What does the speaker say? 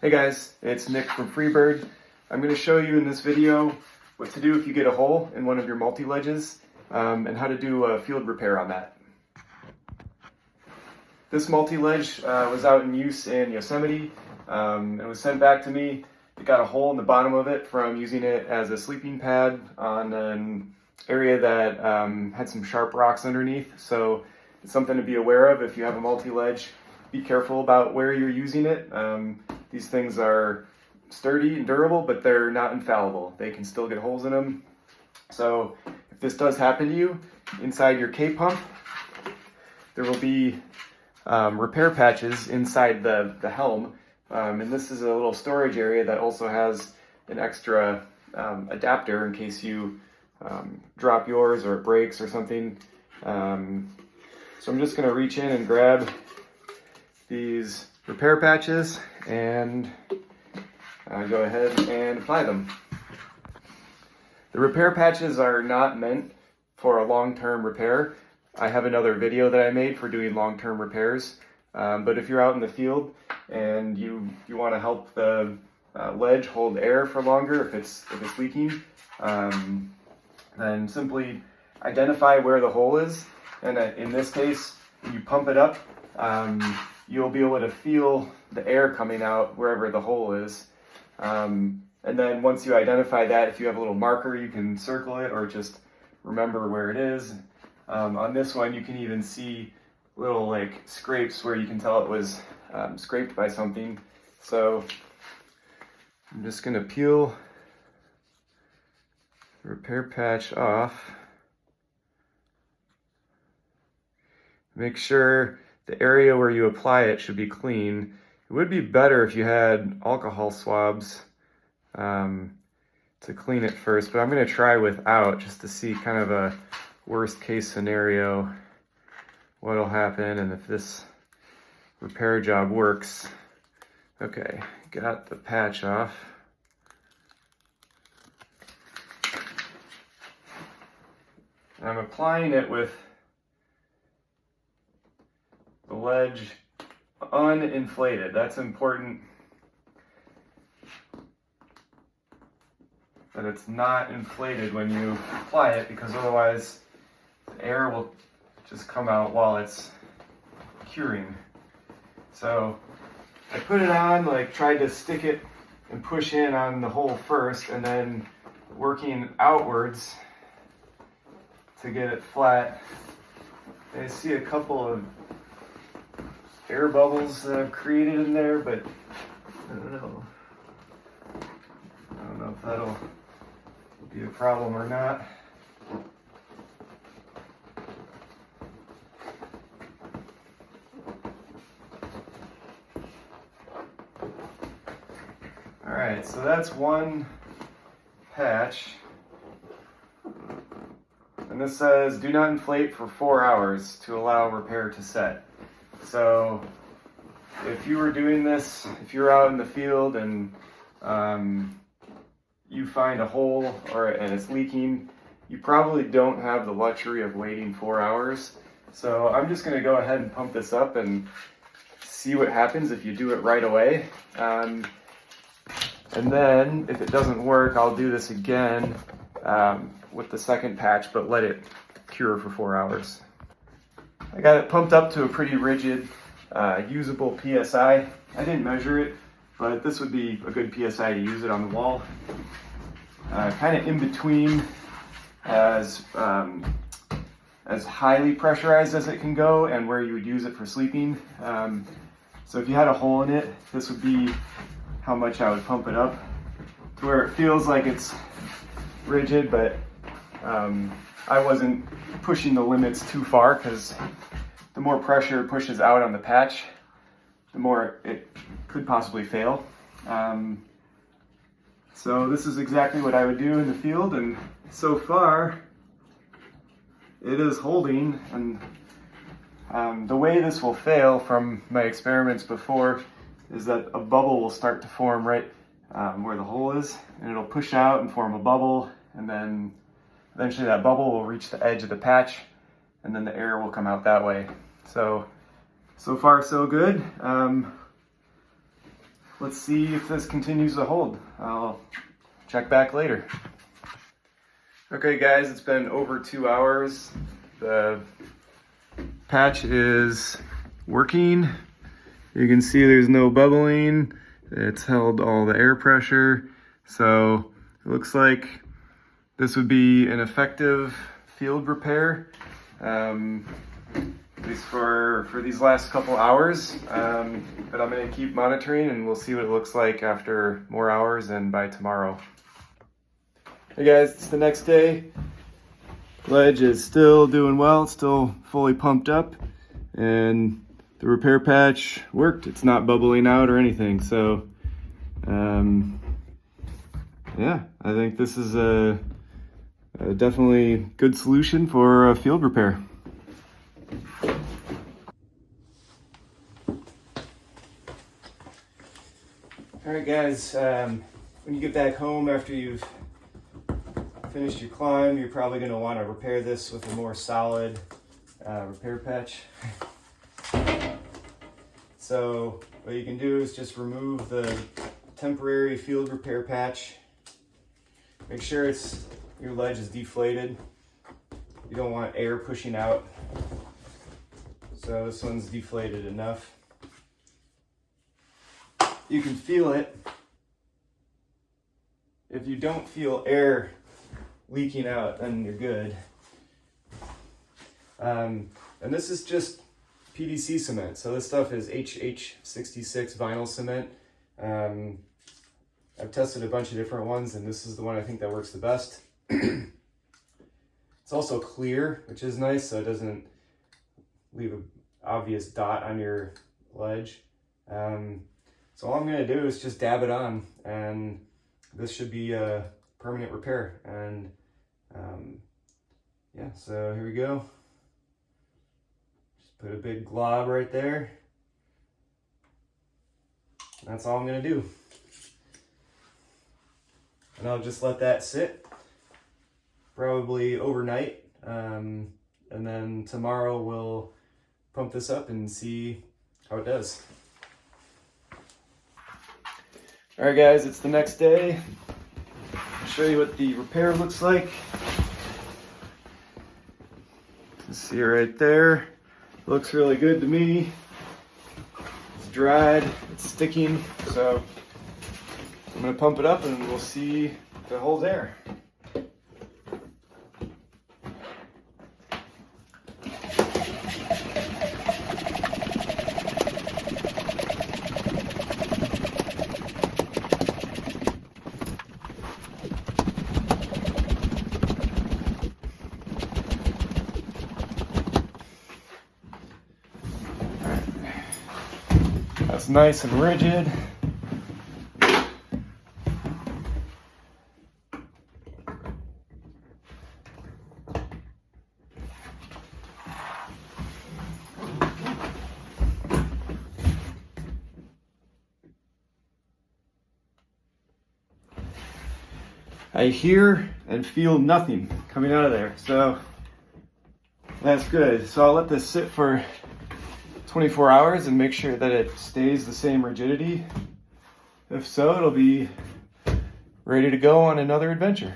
Hey guys, it's Nick from Freebird. I'm going to show you in this video what to do if you get a hole in one of your multi-ledges and how to do a field repair on that. This multi-ledge was out in use in Yosemite. It was sent back to me. It got a hole in the bottom of it from using it as a sleeping pad on an area that had some sharp rocks underneath. So it's something to be aware of if you have a multi-ledge. Be careful about where you're using it. These things are sturdy and durable, but they're not infallible. They can still get holes in them. So if this does happen to you, inside your K-pump, there will be repair patches inside the helm. And this is a little storage area that also has an extra adapter in case you drop yours or it breaks or something. So I'm just going to reach in and grab these repair patches and go ahead and apply them. The repair patches are not meant for a long-term repair. I have another video that I made for doing long-term repairs, but if you're out in the field and you want to help the ledge hold air for longer if it's leaking, then simply identify where the hole is, and in this case, when you pump it up, you'll be able to feel the air coming out wherever the hole is. And then once you identify that, if you have a little marker, you can circle it or just remember where it is. On this one, you can even see little like scrapes where you can tell it was scraped by something. So I'm just going to peel the repair patch off. Make sure the area where you apply it should be clean. It would be better if you had alcohol swabs to clean it first, but I'm going to try without just to see kind of a worst case scenario what'll happen and if this repair job works. Okay, got the patch off. I'm applying it with the ledge uninflated. That's important that it's not inflated when you apply it, because otherwise the air will just come out while it's curing. So I put it on, like tried to stick it and push in on the hole first, and then working outwards to get it flat. And I see a couple of air bubbles that I've created in there, but I don't know if that'll be a problem or not. All right, so that's one patch. And this says, do not inflate for 4 hours to allow repair to set. So if you were doing this, if you're out in the field and you find a hole and it's leaking, you probably don't have the luxury of waiting 4 hours. So I'm just going to go ahead and pump this up and see what happens if you do it right away. And then if it doesn't work, I'll do this again with the second patch, but let it cure for 4 hours. I got it pumped up to a pretty rigid, usable PSI. I didn't measure it, but this would be a good PSI to use it on the wall. Kind of in between as highly pressurized as it can go and where you would use it for sleeping. So if you had a hole in it, this would be how much I would pump it up to where it feels like it's rigid, but I wasn't pushing the limits too far, because the more pressure it pushes out on the patch, the more it could possibly fail. So this is exactly what I would do in the field, and so far it is holding. And the way this will fail from my experiments before is that a bubble will start to form right where the hole is, and it'll push out and form a bubble, and then eventually that bubble will reach the edge of the patch, and then the air will come out that way. So far so good. let's see if this continues to hold. I'll check back later. Okay guys, it's been over 2 hours. The patch is working. You can see there's no bubbling. It's held all the air pressure. So it looks like this would be an effective field repair, at least for these last couple hours. But I'm gonna keep monitoring and we'll see what it looks like after more hours and by tomorrow. Hey guys, it's the next day. Ledge is still doing well, it's still fully pumped up, and the repair patch worked. It's not bubbling out or anything. So yeah, I think this is a definitely good solution for a field repair. All right guys, when you get back home after you've finished your climb, you're probably going to want to repair this with a more solid repair patch. So what you can do is just remove the temporary field repair patch. Make sure your ledge is deflated. You don't want air pushing out. So this one's deflated enough. You can feel it. If you don't feel air leaking out, then you're good. And this is just PVC cement. So this stuff is HH66 vinyl cement. I've tested a bunch of different ones and this is the one I think that works the best. It's also clear, which is nice, so it doesn't leave an obvious dot on your ledge. So all I'm gonna do is just dab it on, and this should be a permanent repair. And yeah, so here we go. Just put a big glob right there. That's all I'm gonna do. And I'll just let that sit, probably overnight. And then tomorrow we'll pump this up and see how it does. All right guys, it's the next day. I'll show you what the repair looks like. You can see right there. Looks really good to me. It's dried, it's sticking, so I'm gonna pump it up and we'll see if it holds air. That's nice and rigid. I hear and feel nothing coming out of there, so that's good. So I'll let this sit for 24 hours and make sure that it stays the same rigidity. If so, it'll be ready to go on another adventure.